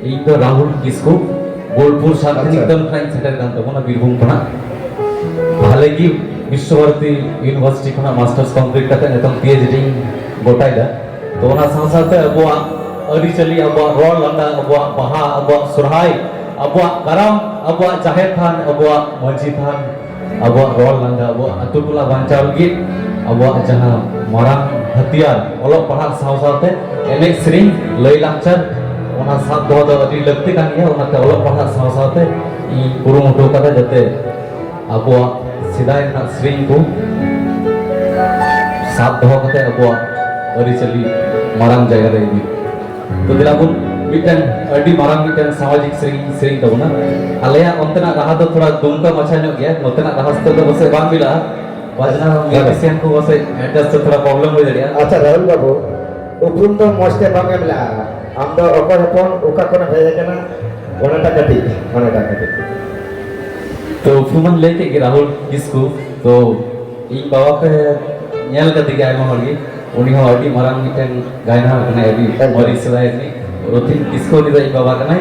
ᱤᱧ ᱫᱚ ᱨᱟᱦᱩᱞ ᱠᱤᱥᱠᱩ ᱵᱳᱞᱯᱩर शांतिनिकेतन ᱠᱷᱚᱱᱟᱜ ᱥᱮᱴᱮᱨ ᱠᱟᱱ ᱛᱟᱵᱚᱱᱟ ᱵᱤᱨᱵᱷᱩᱢ ᱠᱷᱚᱱᱟᱜ ᱵᱷᱟᱞᱮ ᱜᱮ ᱵᱤᱥᱥᱚᱵᱷᱟᱨᱚᱛᱤ ᱤউᱱᱤᱵᱷᱟᱨᱥᱤᱴᱤ ᱠᱷᱚᱱᱟᱜ ᱢᱟस्टᱟर्स ᱠᱚᱢᱯᱞᱤᱴ ᱠᱟᱛᱮ ᱱᱤᱛᱚᱝ PhD ᱜᱚᱴᱟᱭᱫᱟ ᱛᱚ ᱚᱱᱟ ᱥᱟᱶ-ᱥᱟᱶᱛᱮ ᱟᱵᱚᱣᱟᱜ ᱟᱹᱨᱤᱪᱟᱹᱞᱤ ᱟᱵᱚᱣᱟᱜ ᱨᱚᱲ ᱞᱟᱸᱫᱟ ᱟᱵᱚᱣᱟᱜ ᱵᱟᱦᱟ ᱟᱵᱚᱣᱟᱜ ᱥᱚᱨᱦᱟᱭ ᱟᱵᱚᱣᱟᱜ ᱠᱟᱨᱟᱢ ᱟᱵᱚᱣᱟᱜ ᱡᱟᱦᱮᱨ ᱛᱷᱟᱱ ᱟᱵᱚᱣᱟᱜ ᱢᱟᱹᱡᱷᱤ ᱛᱷᱟᱱ ᱟᱵᱚᱣᱟᱜ ᱨᱚᱲ ᱞᱟᱸᱫᱟ ᱟᱵᱚᱣᱟᱜ ᱟᱛᱳ ᱴᱚᱞᱟ ᱵᱟᱧᱪᱟᱣ ᱞᱟᱹᱜᱤᱫ ᱟᱵᱚᱣᱟᱜ ᱡᱟᱦᱟᱸ ᱢᱟᱨᱟᱝ ᱦᱟতিয়াर ᱚᱞᱚᱜ ᱯᱟᱲᱦᱟᱜ ᱥᱟᱶ-ᱥᱟᱶᱛᱮ ᱮᱱᱮᱡ ᱥᱮᱨᱮᱧ ᱞᱟᱹᱭ ᱞᱟᱠᱪᱟᱨ ᱚᱱᱟ ᱥᱟᱵ ᱫᱚᱦᱚ ᱫᱚ ᱟᱹᱰᱤ ᱞᱟᱹᱠᱛᱤ ᱠᱟᱱ ᱜᱮᱭᱟ ᱚᱱᱟᱛᱮ ᱚᱞᱚᱜ ᱯᱟᱲᱦᱟᱜ ᱥᱟᱶ-ᱥᱟᱶᱛᱮ ᱤᱧ ᱠᱩᱨᱩᱢᱩᱴᱩ ᱠᱟᱫᱟ ᱡᱟᱛᱮ ᱟᱵᱚᱣᱟᱜ ᱥᱮᱫᱟᱭ ᱨᱮᱱᱟᱜ ᱥᱮᱨᱮᱧ ᱠᱚ साथ दो कते अबुआ अरिचली माराम जायगा रे इदी तो दिलाबुन मिटन अडी माराम मिटन सामाजिक सेरिंग तबना आलेया अंतना राहा तो थोड़ा दुमका मछा नो गया नतना राहा तो बसे बांग मिला वाजना म्यूजिशियन को बसे एडजस्ट थोड़ा प्रॉब्लम हो जड़िया अच्छा राहुल बाबू उपरुम तो मस्ते बांग मिला आम तो अपर अपन ओका कोना भेजे कना ओनाटा कटी तो फुमन लेके कि राहुल किसको तो इन बाबा पे nyal ketika emang lagi uni hau di marang miten gaina kena ebi mori selai ni rutin kisko di dari bawa kena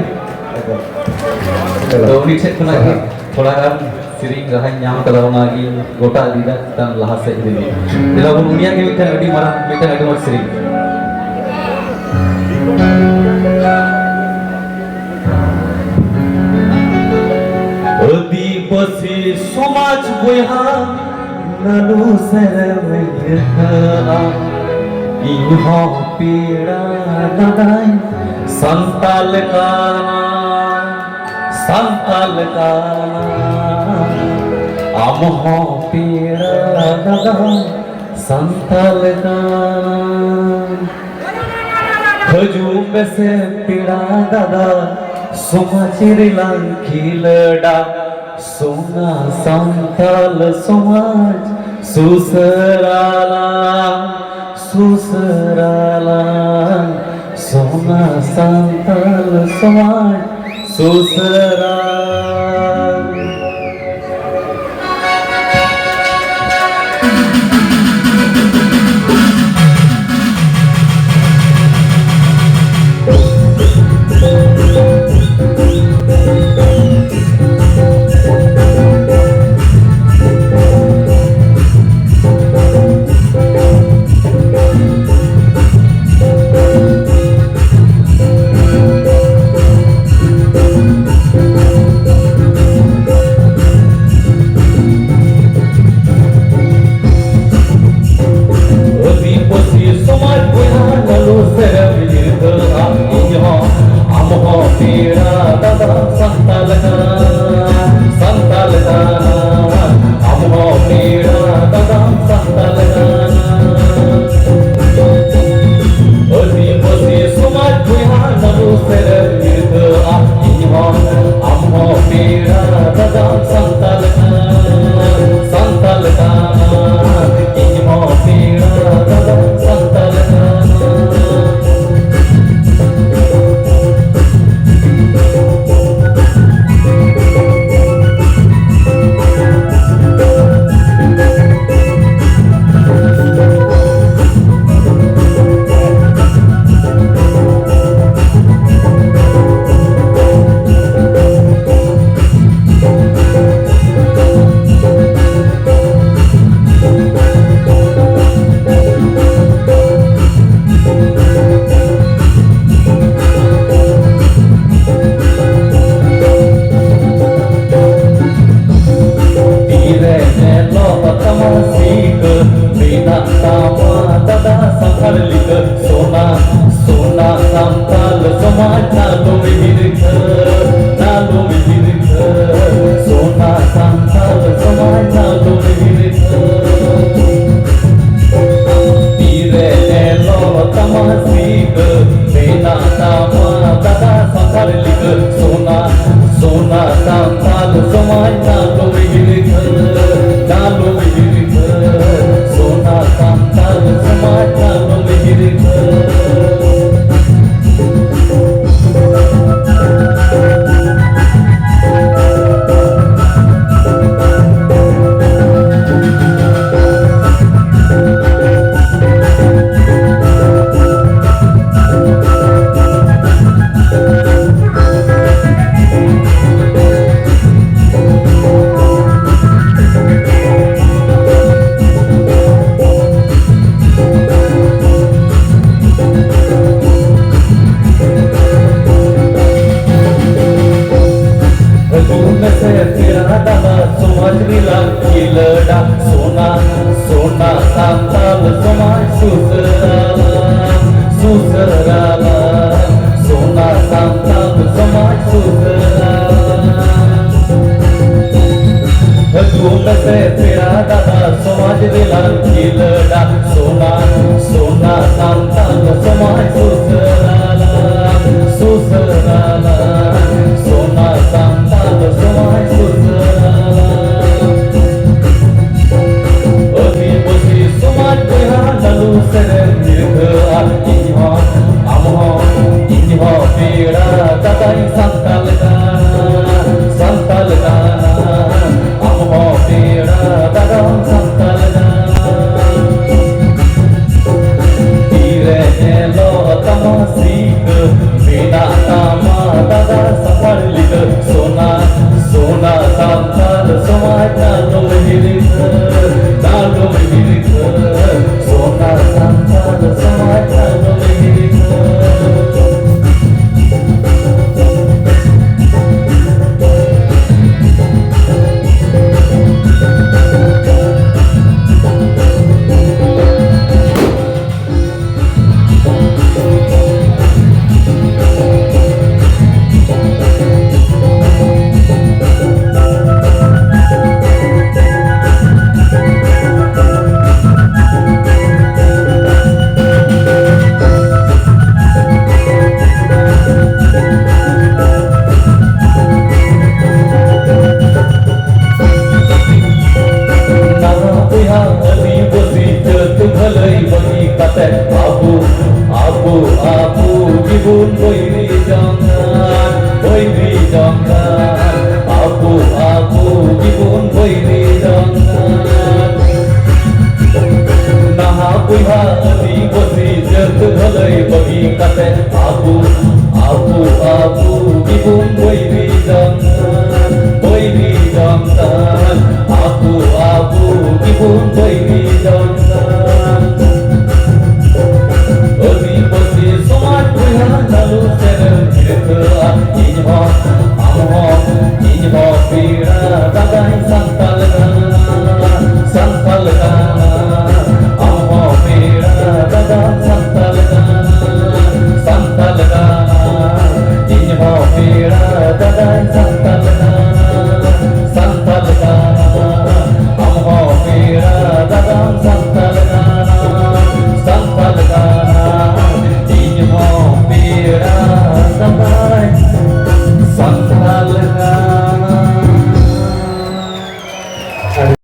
तो uni cek kena lagi थोड़ा kan sering rahan nyam kalau lagi gota di dan lahas se ini bila pun unia ke miten ebi marang miten ebi mor sering अधिपति समाज बोया नलु सरवैया इन्हों पीड़ा नदाई संताल गाना आमहों पीड़ा नदाई संताल गाना खजूर से पीड़ा दादा सुमाचिरी लंकीलडा सोना संताल समाज सुसराला सोना संताल समाज सुसराला somai susrala sona santal somai susrala धूम से तेरा दादा समाज दिला खिलड़ा सोना सोना संतान समाज सुसराला सुसराला सोना संतान समाज सुसराला अभी बसी समाज बेहा नलू सरम निर्घा इन्हा अमहा इन्हा पीड़ा दादाई संताल गाना Pira dadam santalana Tire elo tamasik Bina tama dada saparlik Sona sona santal somai talum hirik Sona santal somai talum hirik Gibun boyri jangan Aku gibun boyri jangan Naha puha adi bosi jat bhalai bagi kate Aku gibun boyri jangan Aku gibun boyri jangan Lalu serem kirka inho pira dadai santal gana amho pira dadai santal gana inho pira dadai santal